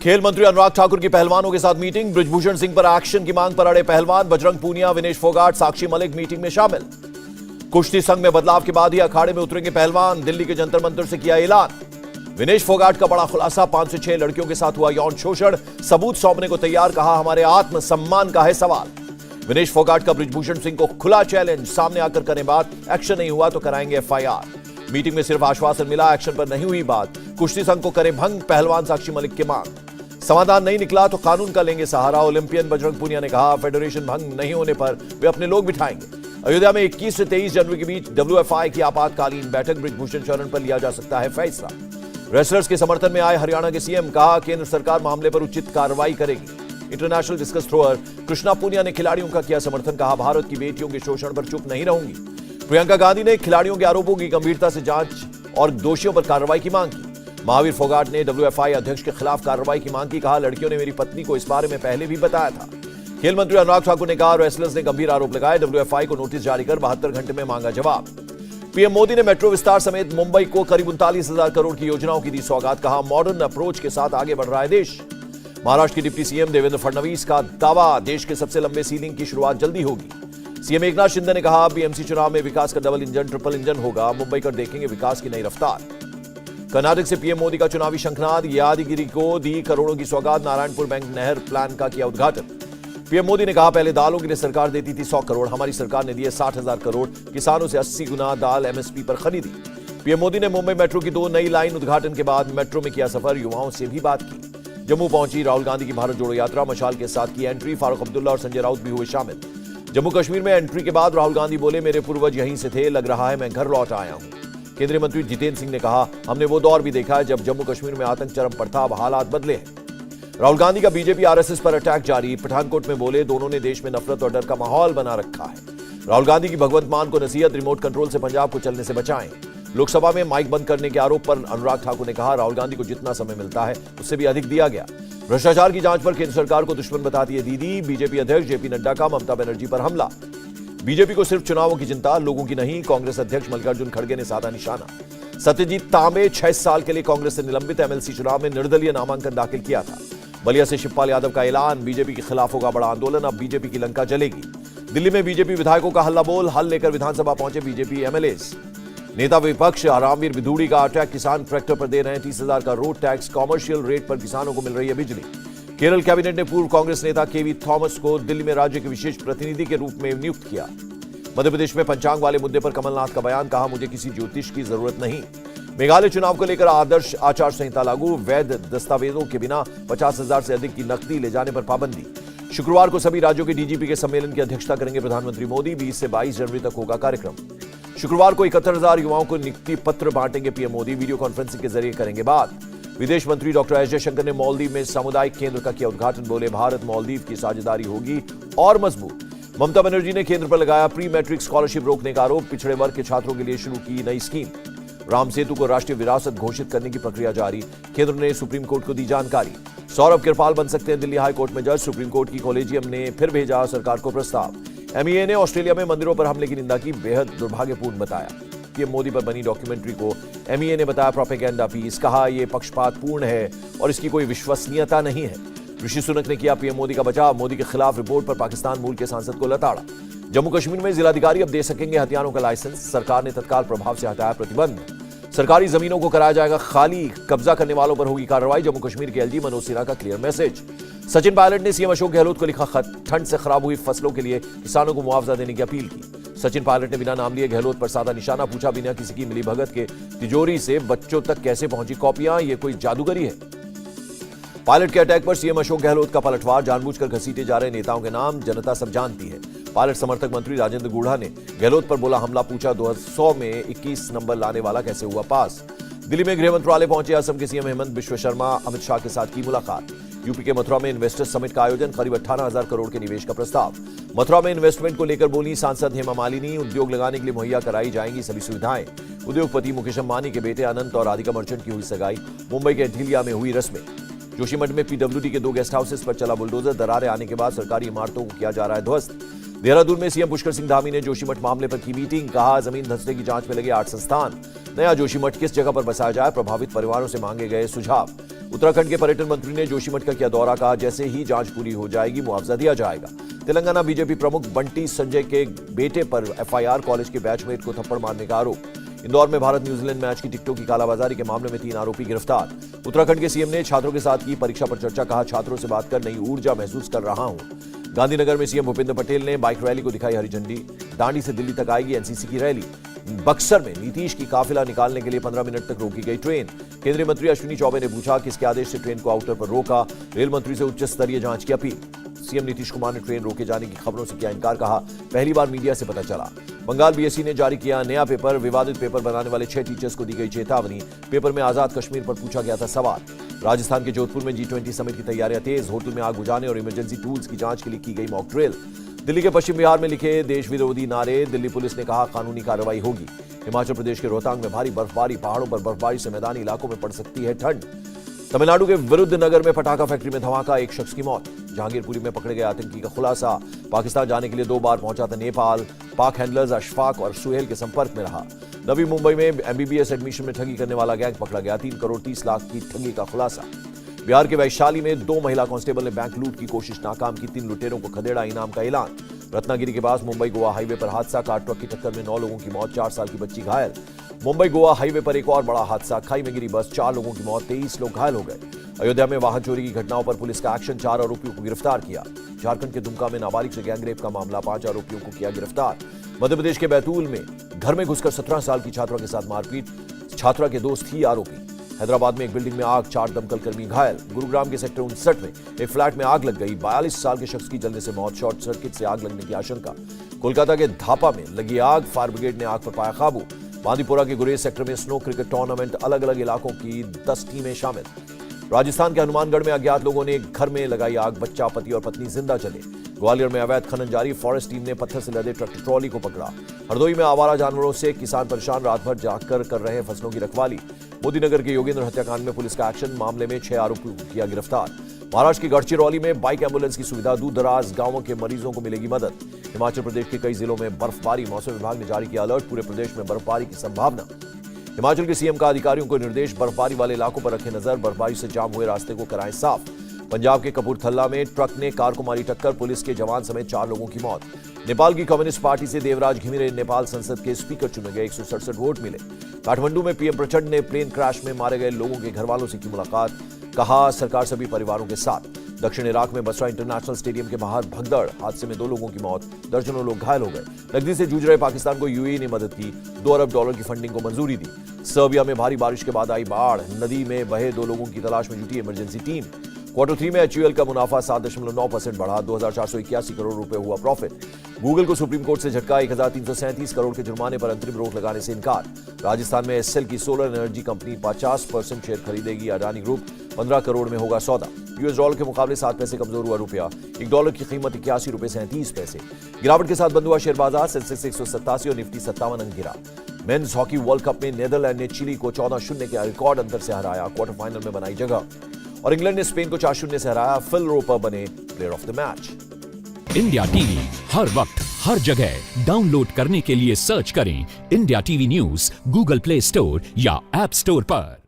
खेल मंत्री अनुराग ठाकुर की पहलवानों के साथ मीटिंग। बृजभूषण सिंह पर एक्शन की मांग पर अड़े पहलवान। बजरंग पूनिया, विनेश फोगाट, साक्षी मलिक मीटिंग में शामिल। कुश्ती संघ में बदलाव के बाद ही अखाड़े में उतरेंगे पहलवान। दिल्ली के जंतर मंतर से किया ऐलान। विनेश फोगाट का बड़ा खुलासा, 5 से 6 लड़कियों के साथ हुआ यौन शोषण, सबूत सौंपने को तैयार, कहा हमारे आत्मसम्मान का है सवाल। विनेश फोगाट का बृजभूषण सिंह को खुला चैलेंज, सामने आकर करें बात, एक्शन नहीं हुआ तो कराएंगे एफआईआर। मीटिंग में सिर्फ आश्वासन मिला, एक्शन पर नहीं हुई बात। कुश्ती संघ को करे भंग, पहलवान साक्षी मलिक की मांग। समाधान नहीं निकला तो कानून का लेंगे सहारा। ओलंपियन बजरंग पूनिया ने कहा, फेडरेशन भंग नहीं होने पर वे अपने लोग बिठाएंगे। अयोध्या में 21 से 23 जनवरी के बीच डब्ल्यूएफआई की आपातकालीन बैठक। बृजभूषण शरण पर लिया जा सकता है फैसला। रेसलर्स के समर्थन में आए हरियाणा के सीएम, कहा केंद्र सरकार मामले पर उचित कार्रवाई करेगी। International discus thrower Krishna Poonia ने खिलाड़ियों का किया समर्थन, कहा भारत की बेटियों के शोषण पर चुप नहीं रहूंगी। प्रियंका गांधी ने खिलाड़ियों के आरोपों की गंभीरता से जांच और दोषियों पर कार्रवाई की मांग की। महावीर फोगाट ने डब्ल्यूएफआई अध्यक्ष के खिलाफ कार्रवाई की मांग की, कहा लड़कियों ने मेरी पत्नी को इस बारे में पहले भी बताया था। खेल मंत्री अनुराग ठाकुर ने कहा, रेसलर्स ने गंभीर आरोप लगाए, डब्ल्यूएफआई को नोटिस जारी कर 72 घंटे में मांगा जवाब। पीएम मोदी ने मेट्रो विस्तार समेत मुंबई को करीब 39,000 करोड़ की योजनाओं की दी सौगात, कहा मॉडर्न अप्रोच के साथ आगे बढ़ रहा है देश। महाराष्ट्र के डिप्टी सीएम देवेंद्र फडणवीस का दावा, देश के सबसे लंबे सीलिंग की शुरुआत जल्दी होगी। सीएम एकनाथ शिंदे ने कहा, बीएमसी चुनाव में विकास का डबल इंजन ट्रिपल इंजन होगा, मुंबई कर देखेंगे विकास की नई रफ्तार। कर्नाटक से पीएम मोदी का चुनावी शंखनाद, यादगिरी को दी करोड़ों की सौगात। नारायणपुर बैंक नहर प्लान का किया उद्घाटन। पीएम मोदी ने कहा, पहले दालों के लिए सरकार देती थी 100 करोड़, हमारी सरकार ने दिए 60,000 करोड़, किसानों से 80 गुना दाल एमएसपी पर खरीदी। पीएम मोदी ने मुंबई मेट्रो की 2 नई लाइन उद्घाटन के बाद मेट्रो में किया सफर, युवाओं से भी बात की। जम्मू पहुंची राहुल गांधी की भारत जोड़ो यात्रा, मशाल के साथ की एंट्री। फारूक अब्दुल्ला और संजय राउत भी हुए शामिल। जम्मू कश्मीर में एंट्री के बाद राहुल गांधी बोले, मेरे पूर्वज यहीं से थे, लग रहा है मैं घर लौट आया हूं। केंद्रीय मंत्री जितेंद्र सिंह ने कहा, हमने वो दौर भी देखा है जब जम्मू कश्मीर में आतंक चरम पर था, अब हालात बदले हैं। राहुल गांधी का बीजेपी आरएसएस पर अटैक जारी। पठानकोट में बोले, दोनों ने देश में नफरत और डर का माहौल बना रखा है। राहुल गांधी की भगवंत मान को नसीहत, रिमोट कंट्रोल से पंजाब को चलने से बचाएं। लोकसभा में माइक बंद करने के आरोप पर अनुराग ठाकुर ने कहा, राहुल गांधी को जितना समय मिलता है उससे भी अधिक दिया गया। भ्रष्टाचार की जांच पर केंद्र सरकार को दुश्मन बताती है दीदी। बीजेपी अध्यक्ष जेपी नड्डा का ममता बनर्जी पर हमला। बीजेपी को सिर्फ चुनावों की चिंता, लोगों की नहीं, कांग्रेस अध्यक्ष मल्लिकार्जुन खड़गे ने साधा निशाना। सत्यजीत तांबे 6 साल के लिए कांग्रेस से निलंबित, एमएलसी चुनाव में निर्दलीय नामांकन दाखिल किया था। बलिया से शिवपाल यादव का ऐलान, बीजेपी के खिलाफ होगा बड़ा आंदोलन, अब बीजेपी की लंका जलेगी। दिल्ली में बीजेपी विधायकों का हल्ला बोल, हल लेकर विधानसभा पहुंचे बीजेपी एमएलएस। नेता विपक्ष रामवीर विधूड़ी का अटैक, किसान ट्रैक्टर पर दे रहे हैं 30,000 का रोड टैक्स, कॉमर्शियल रेट पर किसानों को मिल रही है बिजली। केरल कैबिनेट ने पूर्व कांग्रेस नेता केवी थॉमस को दिल्ली में राज्य के विशेष प्रतिनिधि के रूप में नियुक्त किया। मध्य प्रदेश में पंचांग वाले मुद्दे पर कमलनाथ का बयान, कहा मुझे किसी ज्योतिष की जरूरत नहीं। मेघालय चुनाव को लेकर आदर्श आचार संहिता लागू, वैध दस्तावेजों के बिना 50,000 से अधिक की नकदी ले जाने पर पाबंदी। शुक्रवार को सभी राज्यों के डीजीपी के सम्मेलन की अध्यक्षता करेंगे प्रधानमंत्री मोदी। 20 से 22 जनवरी तक होगा कार्यक्रम। शुक्रवार को 71,000 युवाओं को नियुक्ति पत्र बांटेंगे पीएम मोदी, वीडियो कॉन्फ्रेंसिंग के जरिए करेंगे बात। विदेश मंत्री डॉक्टर एस जयशंकर ने मालदीव में सामुदायिक केंद्र का किया उद्घाटन, बोले भारत मालदीव की साझेदारी होगी और मजबूत। ममता बनर्जी ने केंद्र पर लगाया प्री मैट्रिक स्कॉलरशिप रोकने का आरोप, पिछड़े वर्ग के छात्रों के लिए शुरू की नई स्कीम। राम सेतु को राष्ट्रीय विरासत घोषित करने की प्रक्रिया जारी, केंद्र ने सुप्रीम कोर्ट को दी जानकारी। सौरभ कृपाल बन सकते हैं दिल्ली हाई कोर्ट में जज, सुप्रीम कोर्ट की कॉलेजियम ने फिर भेजा सरकार को प्रस्ताव। एमईए ने ऑस्ट्रेलिया में मंदिरों पर हमले की निंदा की, बेहद दुर्भाग्यपूर्ण बताया। पीएम मोदी पर बनी डॉक्यूमेंट्री को एमईए ने बताया प्रोपेगेंडा पीस, कहा यह पक्षपातपूर्ण है और इसकी कोई विश्वसनीयता नहीं है। ऋषि सुनक ने किया पीएम मोदी का बचाव, मोदी के खिलाफ रिपोर्ट पर पाकिस्तान मूल के सांसद को लताड़ा। जम्मू कश्मीर में जिलाधिकारी अब दे सकेंगे हथियारों का लाइसेंस, सरकार ने तत्काल प्रभाव से हटाया प्रतिबंध। सरकारी जमीनों को कराया जाएगा खाली, कब्जा करने वालों पर होगी कार्रवाई, जम्मू कश्मीर के एलजी मनोज सिन्हा का क्लियर मैसेज। सचिन पायलट ने सीएम अशोक गहलोत को लिखा खत, ठंड से खराब हुई फसलों के लिए किसानों को मुआवजा देने की अपील की। सचिन पायलट ने बिना नाम लिए गहलोत पर साधा निशाना, पूछा बिना किसी की मिलीभगत के तिजोरी से बच्चों तक कैसे पहुंची कॉपियां, ये कोई जादूगरी है। पायलट के अटैक पर सीएम अशोक गहलोत का पलटवार, जानबूझकर घसीटे जा रहे नेताओं के नाम जनता सब जानती है। पायलट समर्थक मंत्री राजेंद्र गुढ़ा ने गहलोत पर बोला हमला, पूछा 2000 में 21 नंबर लाने वाला कैसे हुआ पास। दिल्ली में गृह मंत्रालय पहुंचे असम के सीएम हेमंत बिश्व शर्मा, अमित शाह के साथ की मुलाकात। यूपी के मथुरा में इन्वेस्टर्स समिट का आयोजन, करीब 18,000 करोड़ के निवेश का प्रस्ताव। मथुरा में इन्वेस्टमेंट को लेकर बोली सांसद हेमा मालिनी, उद्योग लगाने के लिए मुहैया कराई जाएंगी सभी सुविधाएं। उद्योगपति मुकेश अंबानी के बेटे अनंत और राधिका मर्चेंट की हुई सगाई, मुंबई के ढिलिया में हुई रस्में। जोशीमठ में पीडब्ल्यूडी के 2 गेस्ट हाउसेस पर चला बुलडोजर, दरारें आने के बाद सरकारी इमारतों को किया जा रहा है ध्वस्त। देहरादून में सीएम पुष्कर सिंह धामी ने जोशीमठ मामले पर की मीटिंग, कहा जमीन धंसने की जांच में लगे 8 संस्थान। नया जोशीमठ किस जगह पर बसाया जाए, प्रभावित परिवारों से मांगे गए सुझाव। उत्तराखंड के पर्यटन मंत्री ने जोशीमठ का किया दौरा, कहा जैसे ही जांच पूरी हो जाएगी मुआवजा दिया जाएगा। तेलंगाना बीजेपी प्रमुख बंटी संजय के बेटे पर एफआईआर, कॉलेज के बैचमेट को थप्पड़ मारने का आरोप। इंदौर में भारत न्यूजीलैंड मैच की टिकटों की कालाबाजारी के मामले में 3 आरोपी गिरफ्तार। उत्तराखंड के सीएम ने छात्रों के साथ की परीक्षा पर चर्चा, कहा छात्रों से बात कर नई ऊर्जा महसूस कर रहा हूं। गांधीनगर में सीएम भूपेंद्र पटेल ने बाइक रैली को दिखाई हरी झंडी। दांडी से दिल्ली तक आएगी एनसीसी की रैली। बक्सर में नीतीश की काफिला निकालने के लिए 15 मिनट तक रोकी गई ट्रेन। केंद्रीय मंत्री अश्विनी चौबे ने पूछा किसके आदेश से ट्रेन को आउटर पर रोका। रेल मंत्री से उच्च स्तरीय जांच की अपील। सीएम नीतीश कुमार ने ट्रेन रोके जाने की खबरों से किया इनकार, कहा पहली बार मीडिया से पता चला। बंगाल बीएसई ने जारी किया नया पेपर, विवादित पेपर बनाने वाले 6 टीचर्स को दी गई चेतावनी। पेपर में आजाद कश्मीर पर पूछा गया था सवाल। राजस्थान के जोधपुर में G20 समिट की तैयारियां तेज, होटल में आग बुझाने और इमरजेंसी टूल्स की जांच के लिए की गई मॉक ड्रिल। दिल्ली के पश्चिम बिहार में लिखे देश विरोधी नारे, दिल्ली पुलिस ने कहा कानूनी कार्रवाई होगी। हिमाचल प्रदेश के रोहतांग में भारी बर्फबारी, पहाड़ों पर बर्फबारी से मैदानी इलाकों में पड़ सकती है ठंड। तमिलनाडु के विरुद्धनगर में पटाखा फैक्ट्री में धमाका, 1 शख्स की मौत। जहांगीरपुरी में पकड़े गए आतंकी का खुलासा, पाकिस्तान जाने के लिए 2 बार पहुंचा था नेपाल। पाक हैंडलर्स अशफाक और सुहेल के संपर्क में रहा। नवी मुंबई में एमबीबीएस एडमिशन में ठगी करने वाला गैंग पकड़ा गया, 3 करोड़ 30 लाख की ठगी का खुलासा। बिहार के वैशाली में 2 महिला कांस्टेबल ने बैंक लूट की कोशिश नाकाम की, 3 लुटेरों को खदेड़ा, इनाम का ऐलान। रत्नागिरी के पास मुंबई गोवा हाईवे पर हादसा, कार ट्रक की टक्कर में 9 लोगों की मौत, 4 साल की बच्ची घायल। मुंबई गोवा हाईवे पर एक और बड़ा हादसा, खाई में गिरी बस, 4 लोगों की मौत, 23 लोग घायल हो गए। अयोध्या में वाहन चोरी की घटनाओं पर पुलिस का एक्शन, 4 आरोपियों को गिरफ्तार किया। झारखंड के दुमका में नाबालिग से गैंगरेप का मामला, 5 आरोपियों को किया गिरफ्तार। मध्य प्रदेश के बैतूल में घर में घुसकर 17 साल की छात्रा के साथ मारपीट, छात्रा के दोस्त ही आरोपी। हैदराबाद में एक बिल्डिंग में आग, 4 दमकल कर्मी घायल। गुरुग्राम के सेक्टर 59 में एक फ्लैट में आग लग गई, 42 साल के शख्स की जलने से मौत, शॉर्ट सर्किट से आग लगने की आशंका। कोलकाता के धापा में लगी आग, फायर ब्रिगेड ने आग पर पाया काबू। बांदीपोरा के गुरेज सेक्टर में स्नो क्रिकेट टूर्नामेंट, अलग अलग इलाकों की 10 टीमें शामिल। राजस्थान के हनुमानगढ़ में अज्ञात लोगों ने एक घर में लगाई आग, बच्चा, पति और पत्नी जिंदा जले। ग्वालियर में अवैध खनन जारी, फॉरेस्ट टीम ने पत्थर से लदे ट्रैक्टर ट्रॉली को पकड़ा। हरदोई में आवारा जानवरों से किसान परेशान, रात भर जाकर कर रहे फसलों की रखवाली। मोदीनगर के योगेंद्र हत्याकांड में पुलिस का एक्शन, मामले में 6 आरोपियों को किया गिरफ्तार। महाराष्ट्र की गढ़चिरौली में बाइक एम्बुलेंस की सुविधा, दूर दराज गांवों के मरीजों को मिलेगी मदद। हिमाचल प्रदेश के कई जिलों में बर्फबारी, मौसम विभाग ने जारी किया अलर्ट, पूरे प्रदेश में बर्फबारी की संभावना। हिमाचल के सीएम का अधिकारियों को निर्देश, बर्फबारी वाले इलाकों पर रखें नजर, बर्फबारी से जाम हुए रास्ते को कराएं साफ। पंजाब के कपूरथला में ट्रक ने कार को मारी टक्कर, पुलिस के जवान समेत 4 लोगों की मौत। नेपाल की कम्युनिस्ट पार्टी से देवराज घिमिरे नेपाल संसद के स्पीकर चुने गए, 167 वोट मिले। काठमांडू में पीएम प्रचंड ने प्लेन क्रैश में मारे गए लोगों के घर वालों से की मुलाकात, कहा सरकार सभी परिवारों के साथ। दक्षिण इराक में बसरा इंटरनेशनल स्टेडियम के बाहर भगदड़, हादसे में 2 लोगों की मौत, दर्जनों लोग घायल हो गए। नकदी से जूझ रहे पाकिस्तान को यूएई ने मदद की, $2 अरब की फंडिंग को मंजूरी दी। सर्बिया में भारी बारिश के बाद आई बाढ़, नदी में बहे 2 लोगों की तलाश में जुटी इमरजेंसी टीम। क्वार्टर 3 में HUL का मुनाफा 7.9% बढ़ा, 2,481 करोड़ रुपए हुआ प्रॉफिट। गूगल को सुप्रीम कोर्ट से झटका, 1,337 करोड़ के जुर्माने पर अंतरिम रोक लगाने से इनकार। राजस्थान में SL की सोलर एनर्जी कंपनी 50% शेयर खरीदेगी, अडानी ग्रुप 15 करोड़ में होगा सौदा। US डॉलर के मुकाबले 7 पैसे कमजोर हुआ रुपया, $1 की कीमत 81 रुपए 37 पैसे। गिरावट के साथ बंद हुआ शेयर बाजार, सेंसेक्स 187 और निफ्टी 57 अंक गिरा। मेंस हॉकी वर्ल्ड कप में नेदरलैंड ने चिली को 14-0 के रिकॉर्ड अंतर से हराया, क्वार्टर फाइनल में बनाई जगह। और इंग्लैंड ने स्पेन को 4-0 से हराया, फिल रोपर बने player of the match. India TV हर वक्त हर जगह डाउनलोड करने के लिए सर्च करें India TV news Google Play Store या ऐप स्टोर पर।